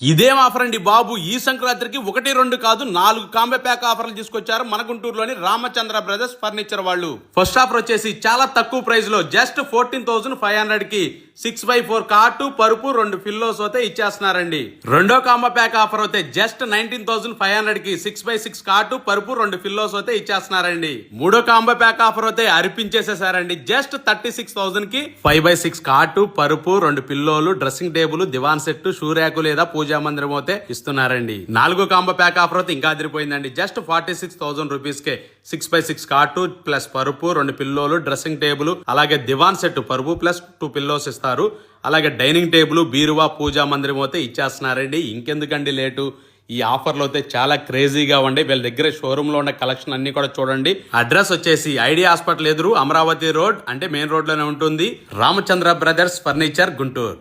ఇదేం ఆఫర్ అండి బాబు, ఈ సంక్రాంతికి 1, 2 కాదు 4 కాంబో ప్యాక్ ఆఫర్లు తీసుకొచ్చారు మన గుంటూరులోని రామచంద్ర బ్రదర్స్ ఫర్నిచర్ వాళ్ళు. ఫస్ట్ ఆఫర్ వచ్చేసి చాలా తక్కువ ప్రైస్ లో జస్ట్ 14,500 కి 6x4 కాటు పరుపు 2 పిల్లోస్ అయితే ఇచ్చేస్తున్నారండి. రెండో కాంబో ప్యాక్ ఆఫర్ అయితే జస్ట్ 19,500 కి 6x6 కాటు పరుపు 2 పిల్లోస్ అయితే ఇచ్చేస్తున్నారండి. మూడో కాంబో ప్యాక్ ఆఫర్ అయితే అరిపించేసేసారండి. జస్ట్ 36,000 కి 5x6 కాటు పరుపు 2 పిల్లోలు డ్రెస్సింగ్ టేబుల్ దివాన్ సెట్ షూ ర్యాకు లేదా పూజా మందిరం అయితే ఇస్తున్నారండి. నాలుగో కాంబో ప్యాక్ ఆఫర్ అయితే ఇంకా అదిరిపోయిందండి. జస్ట్ 46,000 రూపీస్ కే 6x6 కాటు ప్లస్ పరుపు 2 పిల్లోలు డ్రెస్సింగ్ టేబుల్ అలాగే దివాన్ సెట్ పరుపు ప్లస్ 2 పిల్లోస్ ఇస్తారు. అలాగే డైనింగ్ టేబుల్ బీరువా పూజా మందిరం అయితే ఇచ్చేస్తున్నారండి. ఇంకెందుకండి లేటు, ఈ ఆఫర్లు అయితే చాలా క్రేజీగా ఉండే. వీళ్ళ దగ్గర షోరూమ్ లో ఉన్న కలెక్షన్ అన్ని కూడా చూడండి. అడ్రస్ వచ్చేసి ఐడియా హాస్పిటల్ ఎదురు అమరావతి రోడ్ అంటే మెయిన్ రోడ్ లోనే ఉంటుంది. Ramachandra brothers furniture Guntur.